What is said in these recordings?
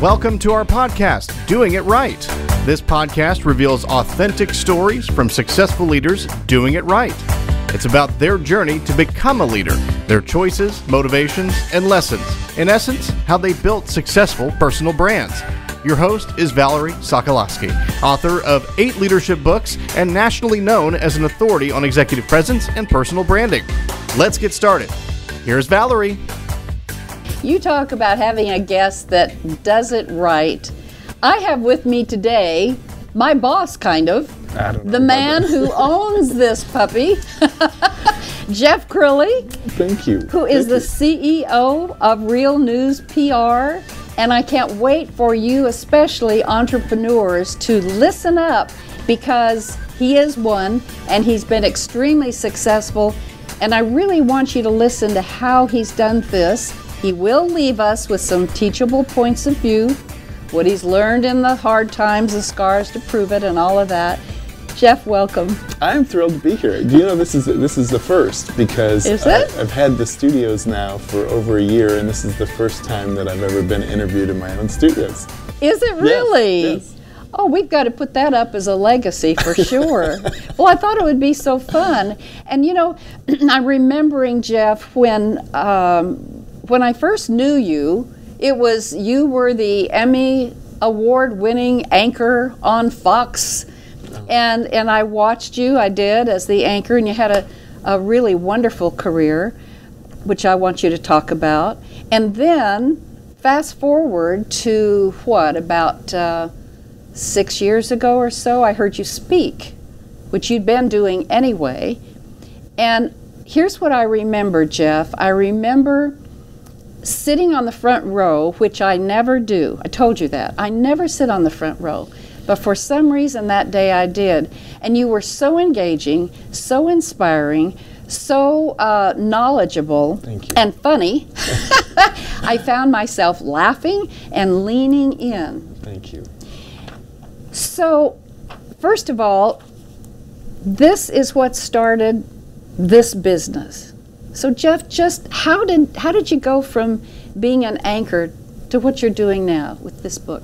Welcome to our podcast, Doing It Right. This podcast reveals authentic stories from successful leaders doing it right. It's about their journey to become a leader, their choices, motivations, and lessons. In essence, how they built successful personal brands. Your host is Valerie Sokolowski, author of 8 leadership books and nationally known as an authority on executive presence and personal branding. Let's get started. Here's Valerie. You talk about having a guest that does it right. I have with me today my boss, kind of, the man who owns this puppy, Jeff Crilley. Thank you. Who is the CEO of Real News PR. And I can't wait for you, especially entrepreneurs, to listen up because he is one and he's been extremely successful. And I really want you to listen to how he's done this. He will leave us with some teachable points of view, what he's learned in the hard times, the scars to prove it, and all of that. Jeff, welcome. I'm thrilled to be here. Do you know this is the first because I've had the studios now for over a year, and this is the first time that I've ever been interviewed in my own studios. Is it really? Yes. Oh, we've got to put that up as a legacy for sure. Well, I thought it would be so fun. And you know, I'm remembering, Jeff, when I first knew you, you were the Emmy award-winning anchor on Fox. And I watched you, I did, as the anchor, and you had a really wonderful career, which I want you to talk about. And then, fast forward to, about 6 years ago or so, I heard you speak, which you'd been doing anyway. And here's what I remember, Jeff. I remember sitting on the front row, which I never do. I told you that. I never sit on the front row. But for some reason that day I did. And you were so engaging, so inspiring, so knowledgeable and funny. I found myself laughing and leaning in. Thank you. So, first of all, this is what started this business. So Jeff, just how did you go from being an anchor to what you're doing now with this book?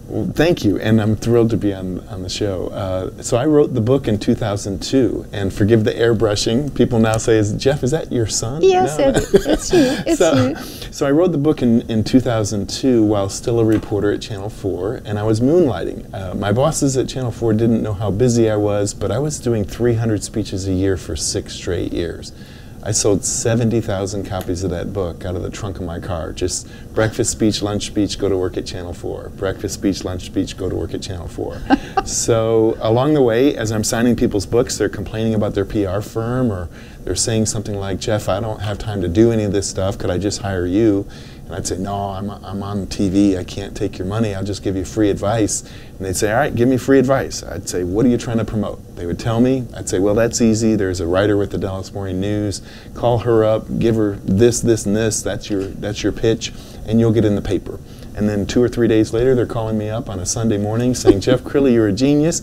Well, thank you, and I'm thrilled to be on the show. So I wrote the book in 2002, and forgive the airbrushing. People now say, Jeff, is that your son? Yes, no. It's you. It's you. So I wrote the book in 2002 while still a reporter at Channel 4, and I was moonlighting. My bosses at Channel 4 didn't know how busy I was, but I was doing 300 speeches a year for 6 straight years. I sold 70,000 copies of that book out of the trunk of my car. Just breakfast speech, lunch speech, go to work at Channel 4. Breakfast speech, lunch speech, go to work at Channel 4. So along the way, as I'm signing people's books, they're complaining about their PR firm, or they're saying something like, Jeff, I don't have time to do any of this stuff. Could I just hire you? And I'd say, no, I'm on TV. I can't take your money. I'll just give you free advice. And they'd say, all right, give me free advice. I'd say, what are you trying to promote? They would tell me. I'd say, well, that's easy. There's a writer with the Dallas Morning News. Call her up, give her this, this, and this. That's your pitch, and you'll get in the paper. And then 2 or 3 days later, they're calling me up on a Sunday morning saying, Jeff Crilley, you're a genius.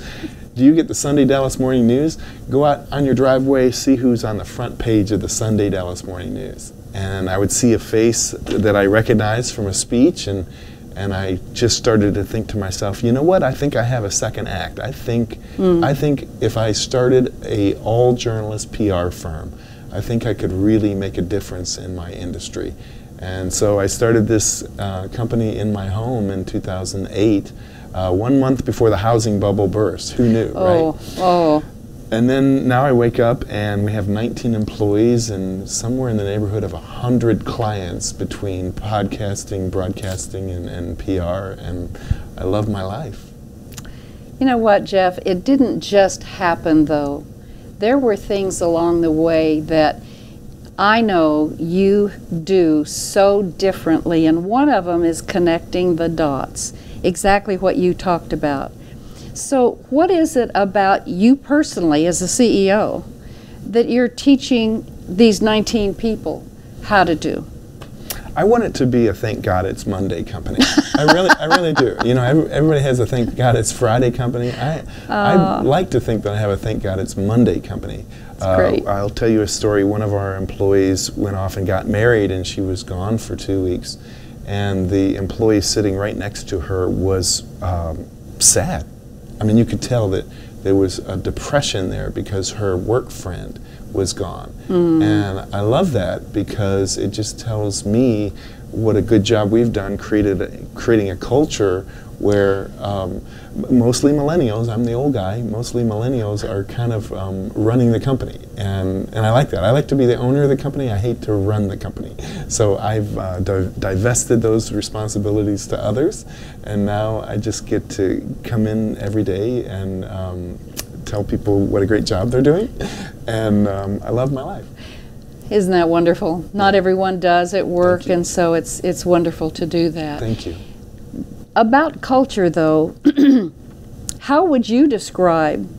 Do you get the Sunday Dallas Morning News? Go out on your driveway, see who's on the front page of the Sunday Dallas Morning News. And I would see a face that I recognized from a speech, and I just started to think to myself, you know what? I think I have a second act. I think if I started a all-journalist PR firm, I think I could really make a difference in my industry. And so I started this company in my home in 2008, 1 month before the housing bubble burst. Who knew, right? Oh. And then now I wake up and we have 19 employees and somewhere in the neighborhood of 100 clients between podcasting, broadcasting, and PR, and I love my life. You know what, Jeff? It didn't just happen, though. There were things along the way that I know you do so differently, and one of them is connecting the dots, exactly what you talked about. So what is it about you personally as a CEO that you're teaching these 19 people how to do? I want it to be a thank God it's Monday company. I really do. You know, everybody has a thank God it's Friday company. I like to think that I have a thank God it's Monday company. Great. I'll tell you a story. One of our employees went off and got married, and she was gone for 2 weeks. and the employee sitting right next to her was sad. I mean, you could tell that there was a depression there because her work friend was gone. And I love that because it just tells me what a good job we've done creating a culture where mostly millennials, I'm the old guy, mostly millennials are kind of running the company. And I like that. I like to be the owner of the company. I hate to run the company. So I've divested those responsibilities to others, and now I just get to come in every day and tell people what a great job they're doing, and I love my life. Isn't that wonderful? Not everyone does at work, and so it's wonderful to do that. Thank you. About culture, though, how would you describe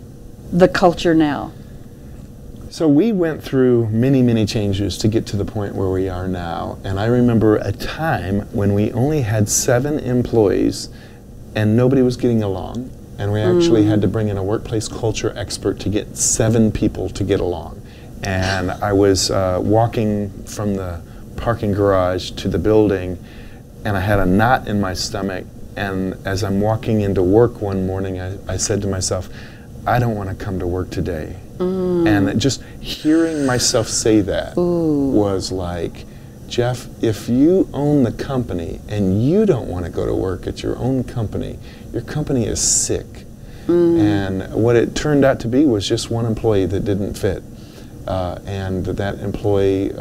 the culture now? So we went through many, many changes to get to the point where we are now, and I remember a time when we only had 7 employees and nobody was getting along, and we actually had to bring in a workplace culture expert to get 7 people to get along. And I was walking from the parking garage to the building, and I had a knot in my stomach, and as I'm walking into work one morning, I said to myself, I don't want to come to work today. And just hearing myself say that was like, Jeff, if you own the company and you don't want to go to work at your own company, your company is sick. And what it turned out to be was just one employee that didn't fit. And that employee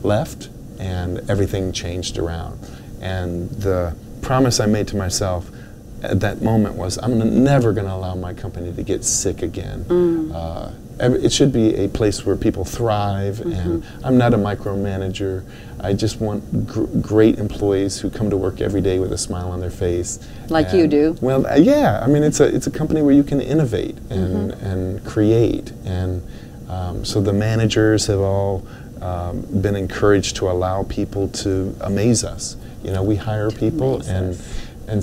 left, and everything changed around. And the promise I made to myself at that moment was, I'm never going to allow my company to get sick again. It should be a place where people thrive, and I'm not a micromanager. I just want great employees who come to work every day with a smile on their face. Like you do. Well, yeah. I mean, it's a company where you can innovate and create, and so the managers have all been encouraged to allow people to amaze us. You know, we hire people and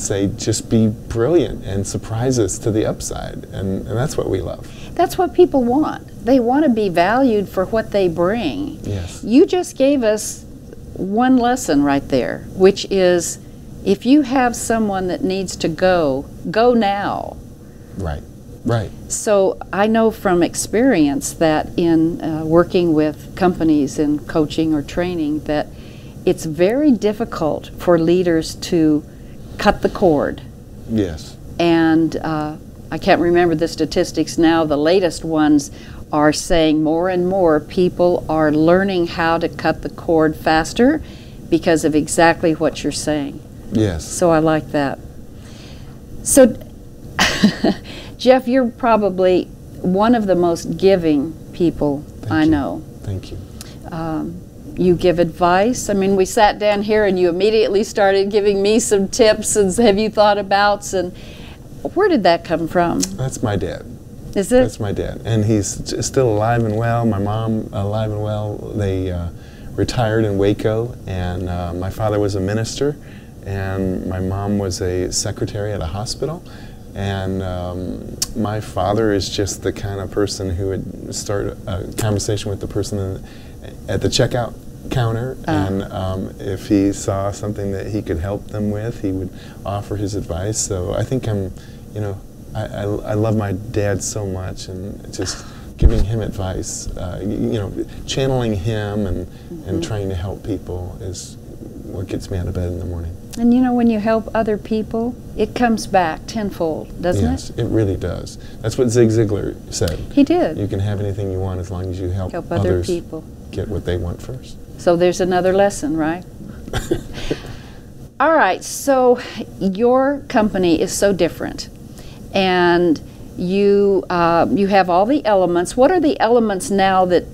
say, just be brilliant and surprise us to the upside, and that's what we love. That's what people want. They want to be valued for what they bring. Yes. You just gave us one lesson right there, which is, if you have someone that needs to go now. Right, right. So I know from experience that in working with companies in coaching or training, that it's very difficult for leaders to cut the cord. Yes. And I can't remember the statistics now. The latest ones are saying more and more people are learning how to cut the cord faster because of exactly what you're saying. Yes. So I like that. So, Jeff, you're probably one of the most giving people I know. Thank you. You give advice. I mean, we sat down here and you immediately started giving me some tips and have you thought abouts, and where did that come from? That's my dad. Is it? That's my dad, and he's still alive and well. My mom, alive and well. They retired in Waco, and my father was a minister, and my mom was a secretary at a hospital. And my father is just the kind of person who would start a conversation with the person at the checkout counter, and if he saw something that he could help them with, he would offer his advice. So I think I love my dad so much, and just giving him advice, channeling him and trying to help people is what gets me out of bed in the morning. And you know, when you help other people, it comes back tenfold, doesn't it? Yes, it really does. That's what Zig Ziglar said. He did. You can have anything you want as long as you help other others people get what they want first. So there's another lesson, right? All right, so your company is so different, and you have all the elements. What are the elements now that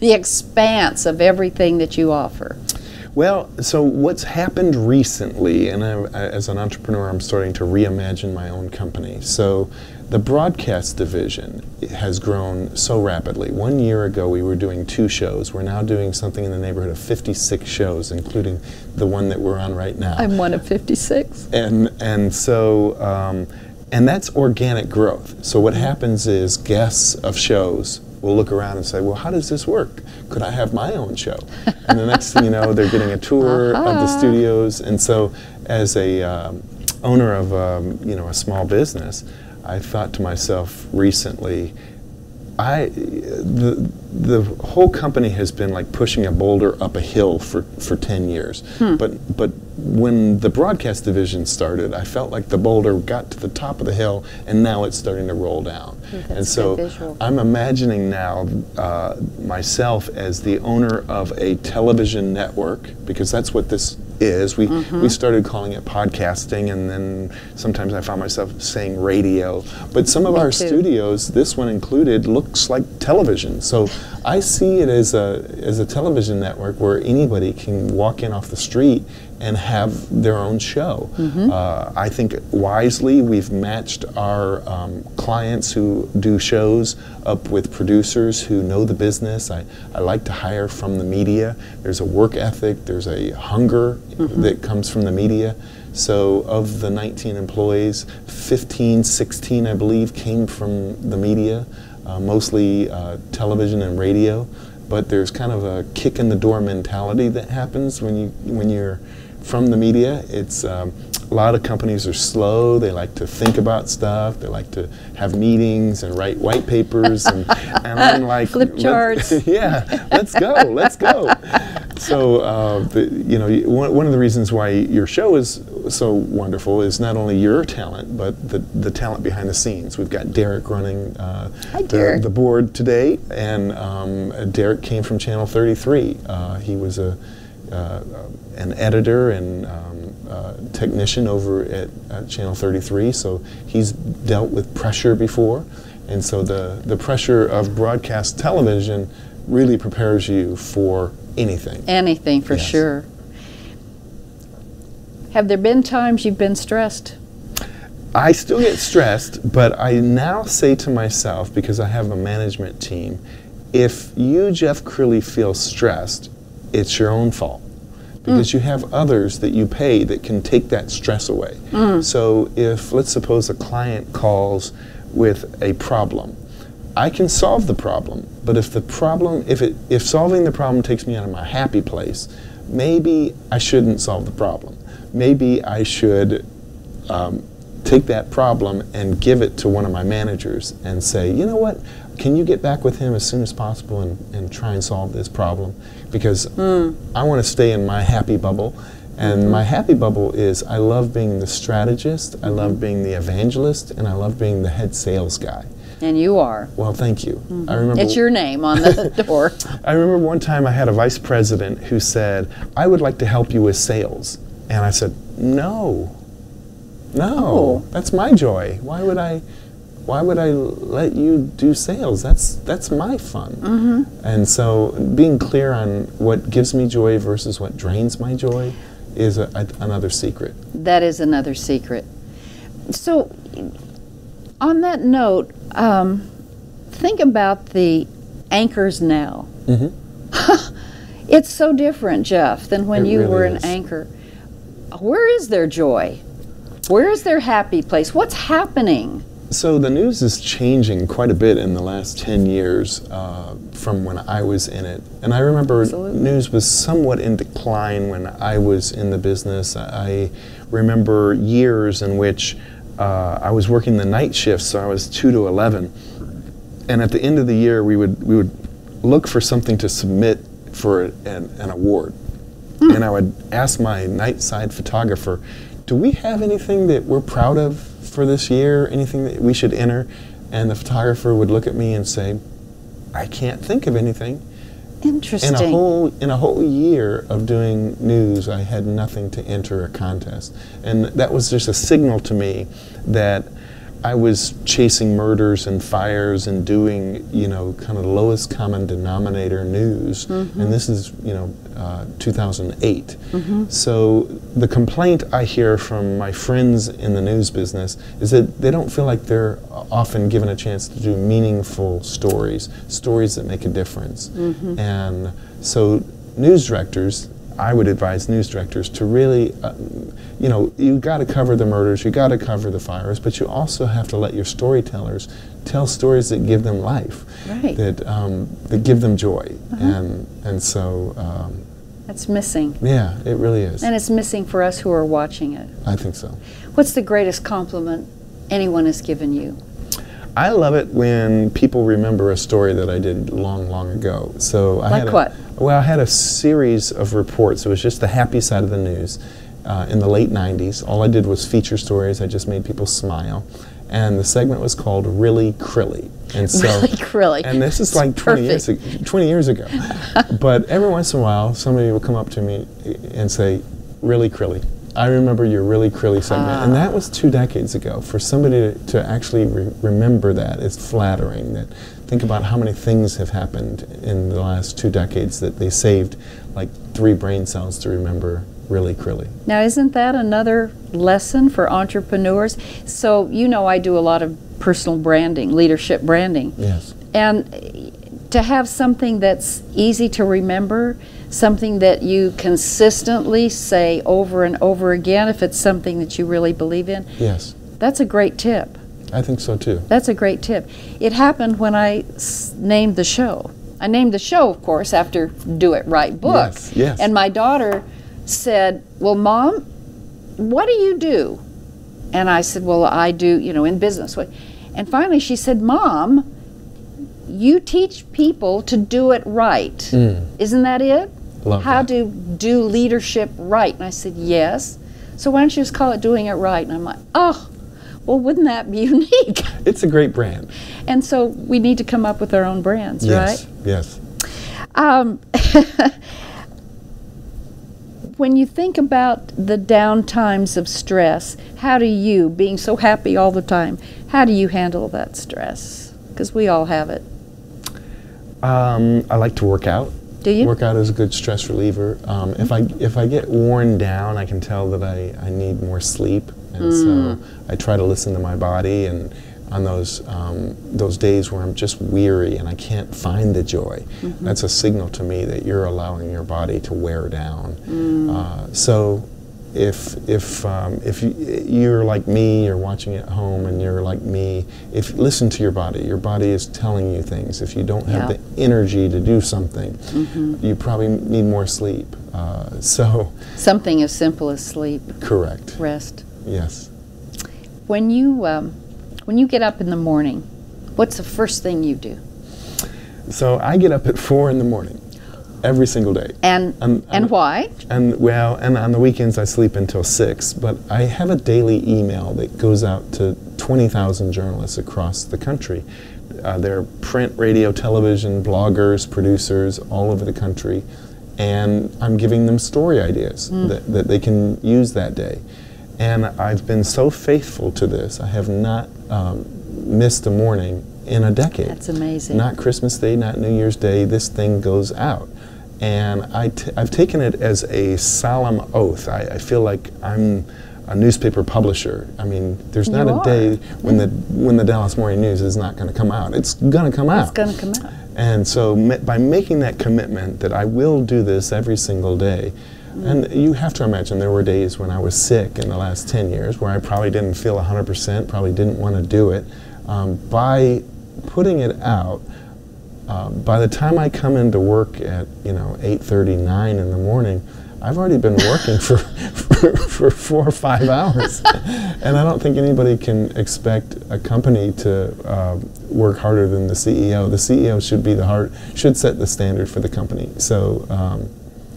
the expanse of everything that you offer? Well, so what's happened recently, and as an entrepreneur, I'm starting to reimagine my own company. So the broadcast division has grown so rapidly. 1 year ago, we were doing 2 shows. We're now doing something in the neighborhood of 56 shows, including the one that we're on right now. I'm one of 56. And so, and that's organic growth. So what happens is guests of shows will look around and say, well, how does this work? Could I have my own show? And the next thing you know, they're getting a tour of the studios. And so as a owner of a small business, I thought to myself recently, the whole company has been like pushing a boulder up a hill for 10 years. But when the broadcast division started, I felt like the boulder got to the top of the hill, and now it's starting to roll down. And so I'm imagining now myself as the owner of a television network, because that's what this is. We started calling it podcasting, and then sometimes I found myself saying radio. But some of our studios, this one included, looks like television. So I see it as a television network where anybody can walk in off the street and have their own show. I think wisely we've matched our clients who do shows up with producers who know the business. I like to hire from the media. There's a work ethic, there's a hunger that comes from the media. So of the 19 employees, 15, 16 I believe came from the media, mostly television and radio. But there's kind of a kick in the door mentality that happens when you're from the media. It's a lot of companies are slow. They like to think about stuff. They like to have meetings and write white papers, and I'm like, flip charts. Let's go. So one of the reasons why your show is so wonderful is not only your talent, but the talent behind the scenes. We've got Derek running the board today, and Derek came from Channel 33. He was an editor and technician over at Channel 33, so he's dealt with pressure before, and so the pressure of broadcast television really prepares you for anything. Anything, for sure. Have there been times you've been stressed? I still get stressed, but I now say to myself, because I have a management team, if you, Jeff Crilley, feel stressed, it's your own fault. Because you have others that you pay that can take that stress away. So if, let's suppose, a client calls with a problem, I can solve the problem. But if solving the problem takes me out of my happy place, maybe I shouldn't solve the problem. Maybe I should take that problem and give it to one of my managers and say, you know what, can you get back with him as soon as possible and try and solve this problem? Because I want to stay in my happy bubble. And my happy bubble is I love being the strategist, I love being the evangelist, and I love being the head sales guy. And you are. Well, thank you. I remember it's your name on the door. I remember one time I had a vice president who said, I would like to help you with sales. And I said, no, that's my joy. Why would I let you do sales? That's my fun. And so being clear on what gives me joy versus what drains my joy is another secret. That is another secret. So on that note, think about the anchors now. It's so different, Jeff, than when you were an anchor. Where is their joy? Where is their happy place? What's happening? So the news is changing quite a bit in the last 10 years from when I was in it. And I remember news was somewhat in decline when I was in the business. I remember years in which I was working the night shifts, so I was 2 to 11. And at the end of the year, we would look for something to submit for an award. And I would ask my night side photographer, do we have anything that we're proud of for this year, anything that we should enter? And the photographer would look at me and say, I can't think of anything. Interesting. In a whole year of doing news, I had nothing to enter a contest. And that was just a signal to me that I was chasing murders and fires and doing, kind of the lowest common denominator news. And this is, 2008. So the complaint I hear from my friends in the news business is that they don't feel like they're often given a chance to do meaningful stories that make a difference. And so news directors, I would advise news directors to really, you got to cover the murders, you got to cover the fires, but you also have to let your storytellers tell stories that give them life, right, that give them joy, and so. That's missing. Yeah, it really is. And it's missing for us who are watching it. I think so. What's the greatest compliment anyone has given you? I love it when people remember a story that I did long, long ago. So I like what? Well, I had a series of reports. It was just the happy side of the news in the late 90s. All I did was feature stories. I just made people smile. And the segment was called Really Crilley. And so, Really Crilley. And this is like 20 years ago. But every once in a while, somebody will come up to me and say, Really Crilley. I remember your Really Crilley segment. And that was 2 decades ago. For somebody to actually remember that is flattering. That think about how many things have happened in the last 2 decades that they saved like 3 brain cells to remember Really Crilley. Now, isn't that another lesson for entrepreneurs? So, I do a lot of personal branding, leadership branding. Yes. And to have something that's easy to remember, something that you consistently say over and over again, if it's something that you really believe in. Yes. That's a great tip. I think so too. That's a great tip. It happened when I named the show. I named the show, of course, after Do It Right book. Yes, yes. And my daughter said, well, Mom, what do you do? And I said, well, I do, in business. And finally she said, Mom, you teach people to do it right. Isn't that it? Love How that. to do leadership right. And I said, yes. So why don't you just call it Doing It Right? And I'm like, oh, well, wouldn't that be unique? It's a great brand. And so we need to come up with our own brands, Yes, right? yes. When you think about the down times of stress, how do you, being so happy all the time, how do you handle that stress? Because we all have it. I like to work out. Do you? Workout is a good stress reliever. If I get worn down, I can tell that I need more sleep, and so I try to listen to my body. And on those days where I'm just weary and I can't find the joy, that's a signal to me that you're allowing your body to wear down. So if you're like me, you're watching at home, and you're like me, listen to your body. Your body is telling you things. If you don't have the energy to do something, you probably need more sleep. So something as simple as sleep. Correct. Rest. Yes. When you get up in the morning, what's the first thing you do? So I get up at 4 in the morning. Every single day. And why? And on the weekends I sleep until 6, but I have a daily email that goes out to 20,000 journalists across the country. They're print, radio, television, bloggers, producers all over the country, and I'm giving them story ideas that they can use that day. And I've been so faithful to this. I have not missed a morning in a decade. That's amazing. Not Christmas Day, not New Year's Day. This thing goes out. And I've taken it as a solemn oath. I feel like I'm a newspaper publisher. I mean, there's not a day when the Dallas Morning News is not going to come out. It's going to come out. It's going to come out. And so by making that commitment that I will do this every single day, and you have to imagine there were days when I was sick in the last 10 years where I probably didn't feel 100%, probably didn't want to do it. By putting it out, by the time I come into work at 8:30, 9 in the morning, I've already been working for 4 or 5 hours, and I don't think anybody can expect a company to work harder than the CEO. The CEO should set the standard for the company. So,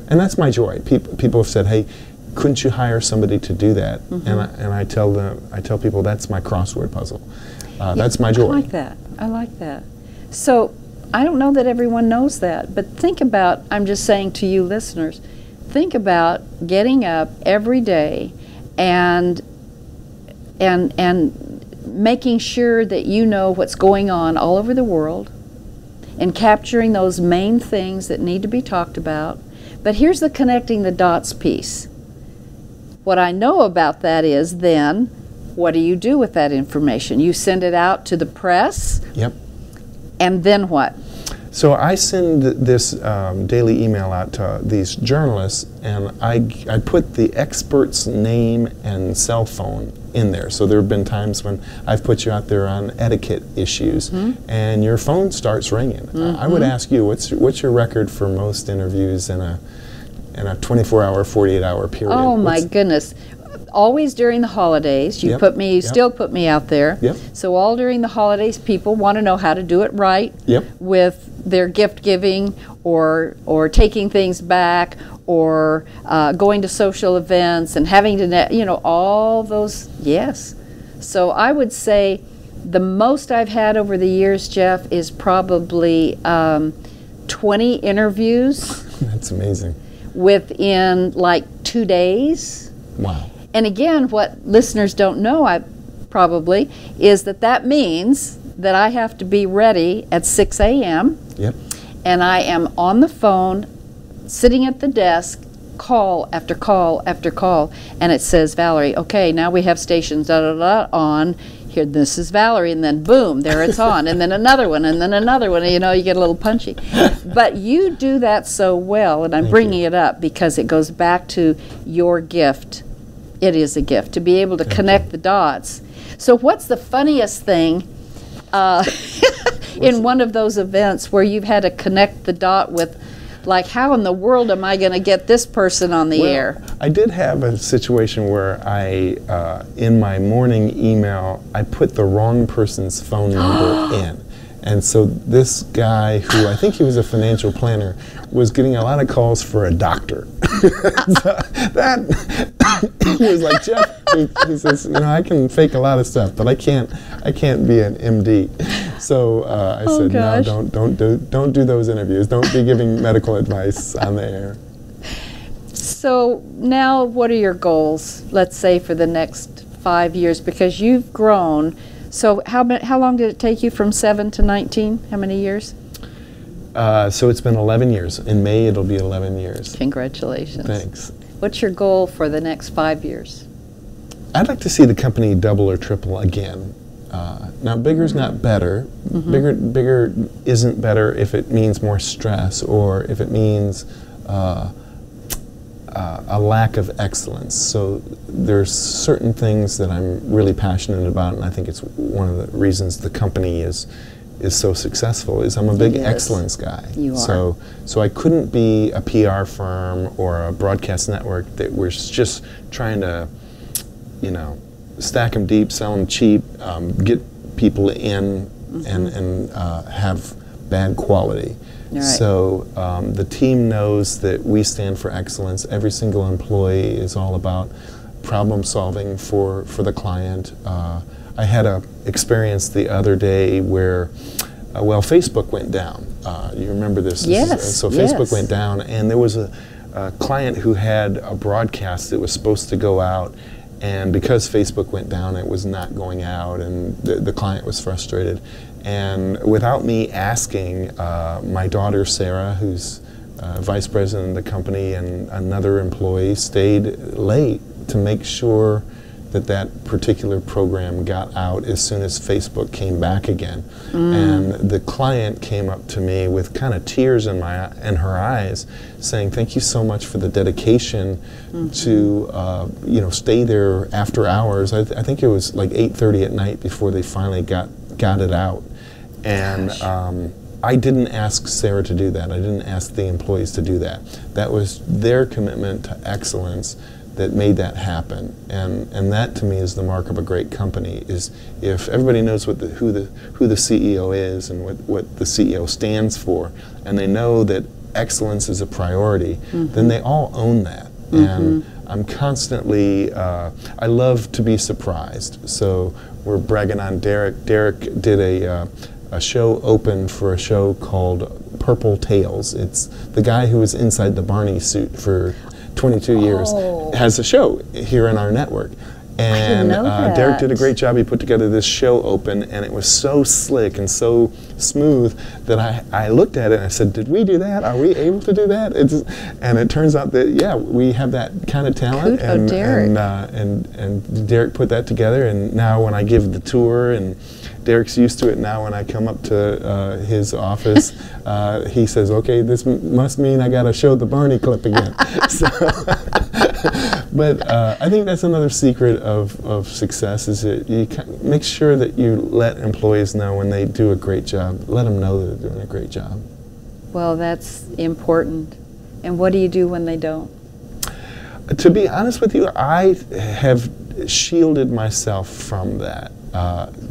and that's my joy. People have said, "Hey, couldn't you hire somebody to do that?" And I tell people that's my crossword puzzle. That's my joy. I like that. So I don't know that everyone knows that, but think about, I'm just saying to you listeners, think about getting up every day and making sure that you know what's going on all over the world and capturing those main things that need to be talked about. But here's the connecting the dots piece. What I know about that is then, what do you do with that information? You send it out to the press? Yep. And then what? So I send this daily email out to these journalists, and I put the expert's name and cell phone in there. So there have been times when I've put you out there on etiquette issues, and your phone starts ringing. I would ask you, what's your record for most interviews in a 24-hour, 48-hour period? Oh my goodness. Always during the holidays. You still put me out there. Yep. So all during the holidays, people want to know how to do it right with their gift giving or taking things back or going to social events and having to, all those, yes. So I would say the most I've had over the years, Jeff, is probably 20 interviews. That's amazing. Within like 2 days. Wow. And again, what listeners don't know, is that means that I have to be ready at 6 a.m. Yep. And I am on the phone, sitting at the desk, call after call after call, and it says, Valerie, okay, now we have stations on. Here, this is Valerie, and then boom, there it's on, and then another one, and then another one, and you get a little punchy. But you do that so well, and I'm bringing it up because it goes back to your gift. It is a gift to be able to connect the dots. So what's the funniest thing in one of those events where you've had to connect the dot with, like, how in the world am I going to get this person on the air? I did have a situation where in my morning email, I put the wrong person's phone number in. And so this guy, who I think he was a financial planner, was getting a lot of calls for a doctor. He was like, Jeff, he says, I can fake a lot of stuff, but I can't be an MD. So I said, gosh. No, don't do those interviews. Don't be giving medical advice on the air. So now, what are your goals? Let's say for the next 5 years, because you've grown. So how long did it take you from 7 to 19? How many years? So it's been 11 years. In May, it'll be 11 years. Congratulations. Thanks. What's your goal for the next 5 years? I'd like to see the company double or triple again. Now, bigger's not better. Bigger isn't better if it means more stress or if it means a lack of excellence. So there's certain things that I'm really passionate about, and I think it's one of the reasons the company is so successful, is I'm a big excellence guy. You are. So I couldn't be a PR firm or a broadcast network that was just trying to, stack them deep, sell them cheap, get people in and have bad quality. Right. So the team knows that we stand for excellence. Every single employee is all about problem solving for the client. I had an experience the other day where, Facebook went down. You remember this? Yes. Facebook went down, and there was a client who had a broadcast that was supposed to go out, and because Facebook went down, it was not going out, and the client was frustrated. And without me asking, my daughter Sarah, who's vice president of the company, and another employee stayed late to make sure that particular program got out as soon as Facebook came back again. And the client came up to me with kind of tears in her eyes, saying, "Thank you so much for the dedication to stay there after hours." I think it was like 8:30 at night before they finally got it out. And I didn't ask Sarah to do that. I didn't ask the employees to do that. That was their commitment to excellence that made that happen. And that to me is the mark of a great company, is if everybody knows who the CEO is and what the CEO stands for, and they know that excellence is a priority, then they all own that. And I'm constantly, I love to be surprised. So we're bragging on Derek. Derek did a show open for a show called Purple Tails. It's the guy who was inside the Barney suit for 22 years has a show here in our network. And know that. Derek did a great job. He put together this show open, and it was so slick and so smooth that I looked at it and I said, did we do that? Are we able to do that? And it turns out that, yeah, we have that kind of talent. Kudo, Derek. And Derek put that together, and now when I give the tour, and Derek's used to it now, when I come up to his office, he says, okay, this must mean I got to show the Barney clip again. But I think that's another secret of success, is that you make sure that you let employees know when they do a great job. Let them know that they're doing a great job. Well, that's important. And what do you do when they don't? To be honest with you, I have shielded myself from that.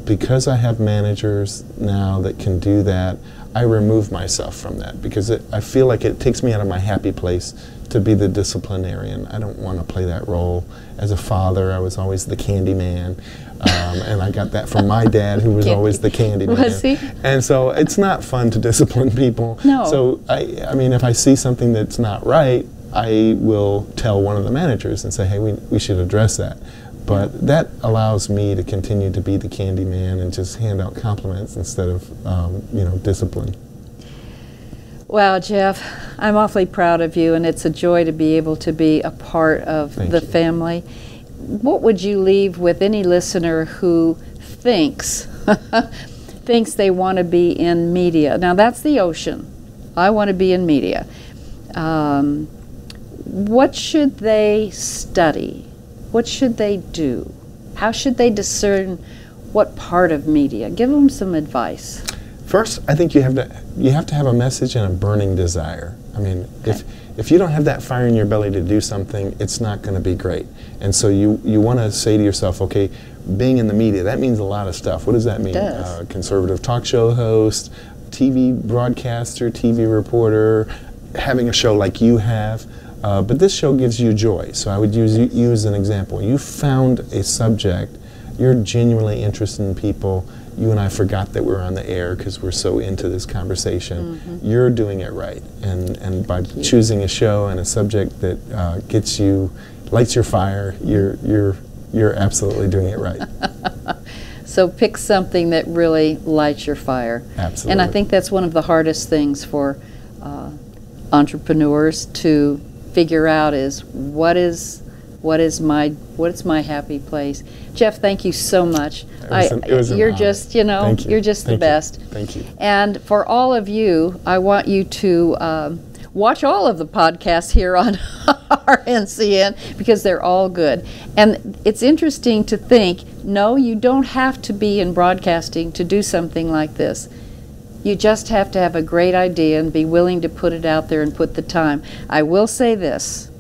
Because I have managers now that can do that, I remove myself from that, because I feel like it takes me out of my happy place to be the disciplinarian. I don't want to play that role. As a father, I was always the candy man, and I got that from my dad, who was always the candy man. Was he? And so it's not fun to discipline people. No. So I mean, if I see something that's not right, I will tell one of the managers and say, hey, we should address that. But that allows me to continue to be the candy man and just hand out compliments instead of, discipline. Well, Jeff, I'm awfully proud of you, and it's a joy to be able to be a part of the family. What would you leave with any listener who thinks they want to be in media? Now, that's the ocean. I want to be in media. What should they study? What should they do? How should they discern what part of media? Give them some advice. First, I think you have to have a message and a burning desire. I mean, if you don't have that fire in your belly to do something, it's not going to be great. And so you want to say to yourself, okay, being in the media, that means a lot of stuff. What does that mean? It does. Conservative talk show host, TV broadcaster, TV reporter, having a show like you have. But this show gives you joy, so I would use you as an example. You found a subject, you're genuinely interested in people. You and I forgot that we're on the air because we're so into this conversation. Mm-hmm. You're doing it right, and by choosing a show and a subject that lights your fire, you're absolutely doing it right. So pick something that really lights your fire. Absolutely. And I think that's one of the hardest things for entrepreneurs to figure out is what's my happy place. Jeff, thank you so much. You're just, you're just the best. Thank you. And for all of you, I want you to watch all of the podcasts here on RNCN because they're all good. And it's interesting to think, no, you don't have to be in broadcasting to do something like this. You just have to have a great idea and be willing to put it out there and put the time. I will say this,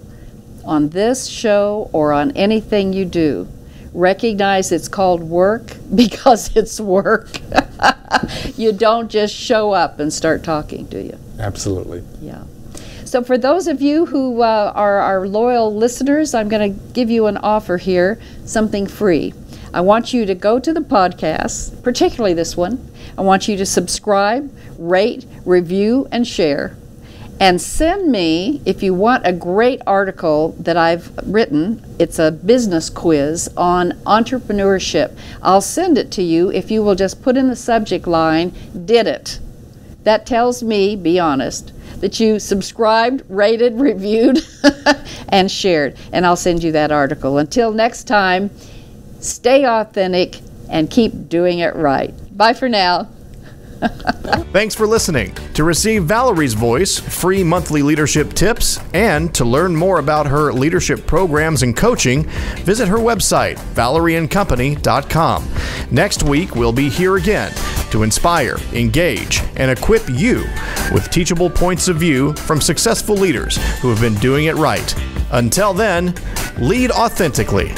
on this show or on anything you do, recognize it's called work because it's work. You don't just show up and start talking, do you? Absolutely. Yeah. So for those of you who are our loyal listeners, I'm going to give you an offer here, something free. I want you to go to the podcast, particularly this one. I want you to subscribe, rate, review, and share. And send me, if you want a great article that I've written, it's a business quiz on entrepreneurship. I'll send it to you if you will just put in the subject line, did it. That tells me, be honest, that you subscribed, rated, reviewed, and shared. And I'll send you that article. Until next time, stay authentic and keep doing it right. Bye for now. Thanks for listening. To receive Valerie's voice, free monthly leadership tips, and to learn more about her leadership programs and coaching, visit her website, valerieandcompany.com. Next week, we'll be here again to inspire, engage, and equip you with teachable points of view from successful leaders who have been doing it right. Until then, lead authentically.